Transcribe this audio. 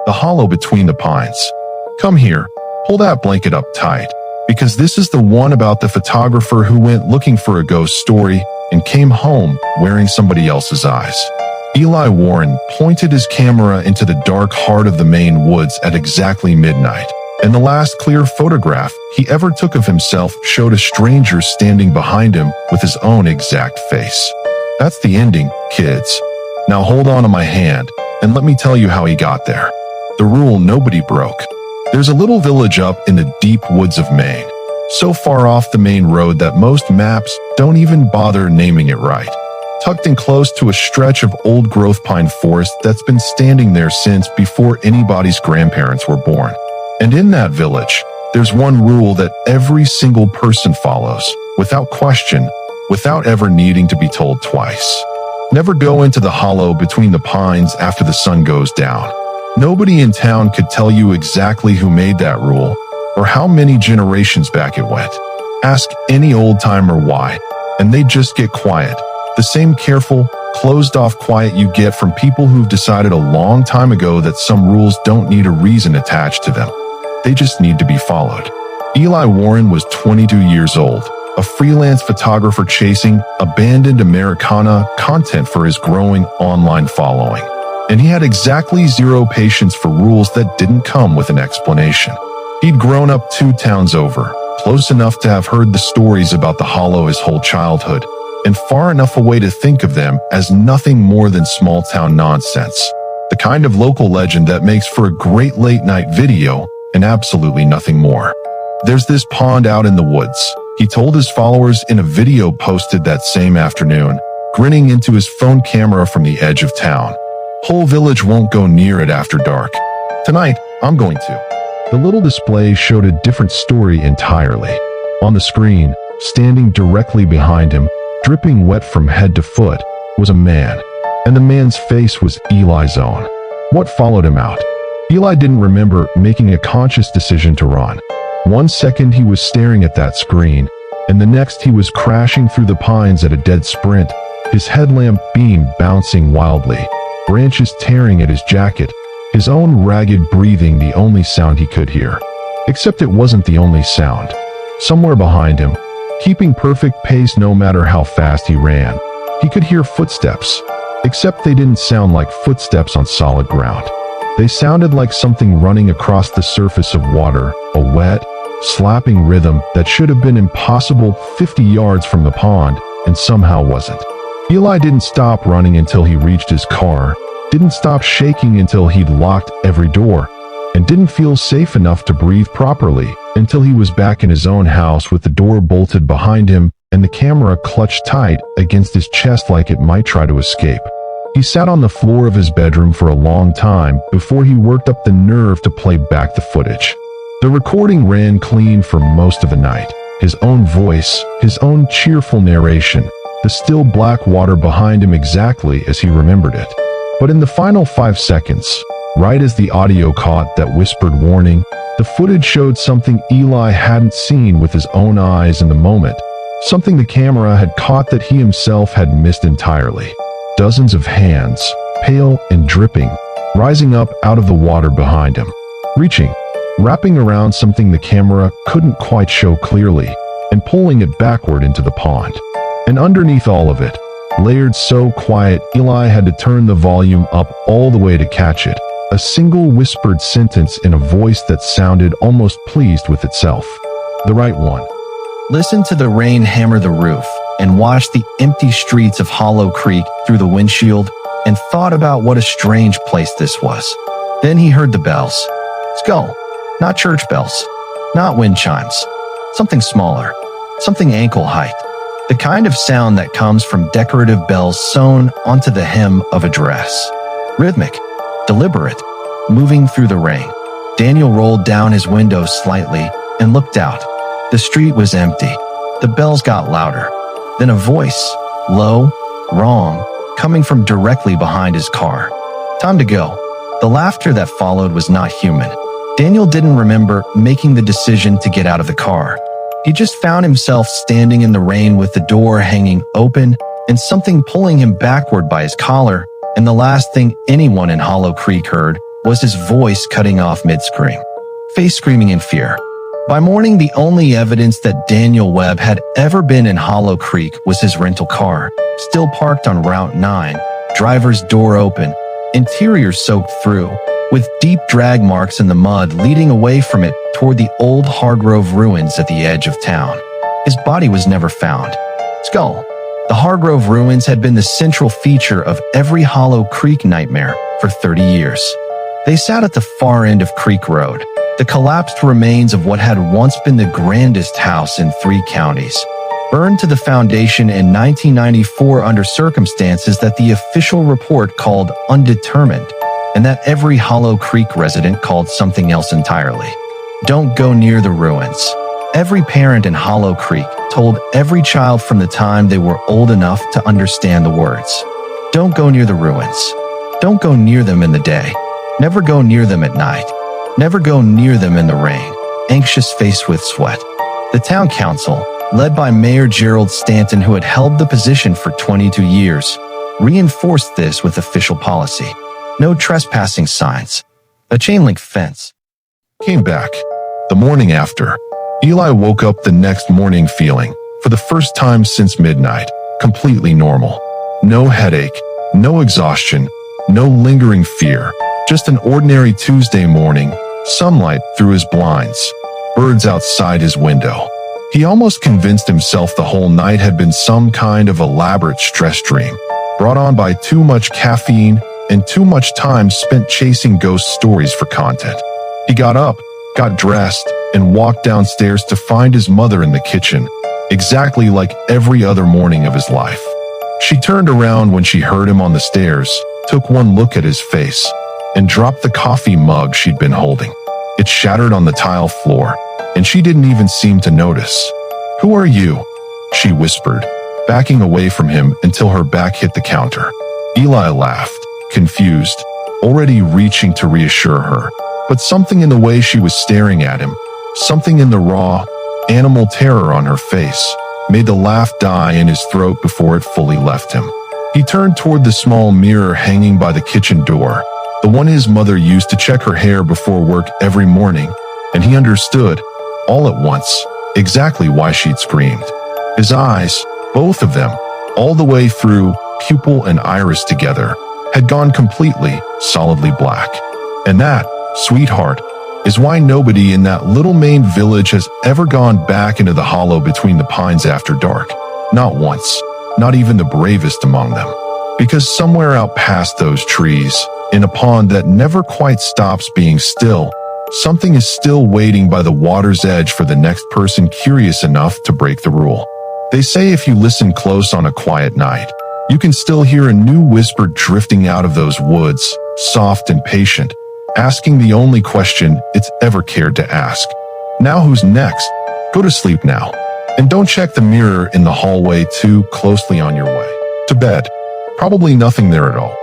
the hollow between the pines. Come here, pull that blanket up tight, because this is the one about the photographer who went looking for a ghost story and came home wearing somebody else's eyes. Eli Warren pointed his camera into the dark heart of the Maine woods at exactly midnight, and the last clear photograph he ever took of himself showed a stranger standing behind him with his own exact face. That's the ending, kids. Now hold on to my hand, and let me tell you how he got there. The rule nobody broke. There's a little village up in the deep woods of Maine, so far off the main road that most maps don't even bother naming it right. Tucked in close to a stretch of old-growth pine forest that's been standing there since before anybody's grandparents were born. And in that village, there's one rule that every single person follows, without question, without ever needing to be told twice. Never go into the hollow between the pines after the sun goes down. Nobody in town could tell you exactly who made that rule, or how many generations back it went. Ask any old-timer why, and they just get quiet. The same careful, closed-off quiet you get from people who've decided a long time ago that some rules don't need a reason attached to them. They just need to be followed. Eli Warren was 22 years old, a freelance photographer chasing abandoned Americana content for his growing online following. And he had exactly zero patience for rules that didn't come with an explanation. He'd grown up 2 towns over, close enough to have heard the stories about the hollow his whole childhood, and far enough away to think of them as nothing more than small-town nonsense. The kind of local legend that makes for a great late-night video and absolutely nothing more. There's this pond out in the woods, he told his followers in a video posted that same afternoon, grinning into his phone camera from the edge of town. Whole village won't go near it after dark. Tonight, I'm going to. The little display showed a different story entirely. On the screen, standing directly behind him, dripping wet from head to foot, was a man, and the man's face was Eli's own. What followed him out? Eli didn't remember making a conscious decision to run. One second he was staring at that screen, and the next he was crashing through the pines at a dead sprint, his headlamp beam bouncing wildly, branches tearing at his jacket, his own ragged breathing the only sound he could hear. Except it wasn't the only sound. Somewhere behind him, keeping perfect pace no matter how fast he ran, he could hear footsteps, except they didn't sound like footsteps on solid ground. They sounded like something running across the surface of water, a wet, slapping rhythm that should have been impossible 50 yards from the pond and somehow wasn't. Eli didn't stop running until he reached his car, didn't stop shaking until he'd locked every door, and didn't feel safe enough to breathe properly until he was back in his own house with the door bolted behind him and the camera clutched tight against his chest like it might try to escape. He sat on the floor of his bedroom for a long time before he worked up the nerve to play back the footage. The recording ran clean for most of the night. His own voice, his own cheerful narration, the still black water behind him exactly as he remembered it. But in the final 5 seconds, right as the audio caught that whispered warning, the footage showed something Eli hadn't seen with his own eyes in the moment, something the camera had caught that he himself had missed entirely. Dozens of hands, pale and dripping, rising up out of the water behind him, reaching, wrapping around something the camera couldn't quite show clearly, and pulling it backward into the pond. And underneath all of it, layered so quiet Eli had to turn the volume up all the way to catch it, a single whispered sentence in a voice that sounded almost pleased with itself. The right one. Listen to the rain hammer the roof, and watch the empty streets of Hollow Creek through the windshield, and thought about what a strange place this was. Then he heard the bells. Skull, not church bells, not wind chimes. Something smaller, something ankle height. The kind of sound that comes from decorative bells sewn onto the hem of a dress. Rhythmic, deliberate, moving through the rain. Daniel rolled down his window slightly and looked out. The street was empty. The bells got louder. Then a voice, low, wrong, coming from directly behind his car. Time to go. The laughter that followed was not human. Daniel didn't remember making the decision to get out of the car. He just found himself standing in the rain with the door hanging open and something pulling him backward by his collar, and the last thing anyone in Hollow Creek heard was his voice cutting off mid-scream, face screaming in fear. By morning, the only evidence that Daniel Webb had ever been in Hollow Creek was his rental car, still parked on Route 9, driver's door open, interior soaked through, with deep drag marks in the mud leading away from it toward the old Hargrove ruins at the edge of town. His body was never found. Skull. The Hargrove ruins had been the central feature of every Hollow Creek nightmare for 30 years. They sat at the far end of Creek Road, the collapsed remains of what had once been the grandest house in 3 counties, burned to the foundation in 1994 under circumstances that the official report called undetermined, and that every Hollow Creek resident called something else entirely. Don't go near the ruins. Every parent in Hollow Creek told every child from the time they were old enough to understand the words. Don't go near the ruins. Don't go near them in the day. Never go near them at night. Never go near them in the rain, anxious faced with sweat. The town council, led by Mayor Gerald Stanton, who had held the position for 22 years, reinforced this with official policy. No trespassing signs. A chain-link fence. Came back. The morning after, Eli woke up the next morning feeling, for the first time since midnight, completely normal. No headache, no exhaustion, no lingering fear. Just an ordinary Tuesday morning, sunlight through his blinds, birds outside his window. He almost convinced himself the whole night had been some kind of elaborate stress dream, brought on by too much caffeine and too much time spent chasing ghost stories for content. He got up, got dressed, and walked downstairs to find his mother in the kitchen, exactly like every other morning of his life. She turned around when she heard him on the stairs, took one look at his face, and dropped the coffee mug she'd been holding. It shattered on the tile floor, and she didn't even seem to notice. "Who are you?" she whispered, backing away from him until her back hit the counter. Eli laughed, confused, already reaching to reassure her, but something in the way she was staring at him, something in the raw, animal terror on her face, made the laugh die in his throat before it fully left him. He turned toward the small mirror hanging by the kitchen door, the one his mother used to check her hair before work every morning, and he understood, all at once, exactly why she'd screamed. His eyes, both of them, all the way through, pupil and iris together, had gone completely, solidly black. And that, sweetheart, is why nobody in that little Maine village has ever gone back into the hollow between the pines after dark. Not once, not even the bravest among them. Because somewhere out past those trees, in a pond that never quite stops being still, something is still waiting by the water's edge for the next person curious enough to break the rule. They say if you listen close on a quiet night, you can still hear a new whisper drifting out of those woods, soft and patient, asking the only question it's ever cared to ask. Now who's next? Go to sleep now. And don't check the mirror in the hallway too closely on your way to bed. Probably nothing there at all.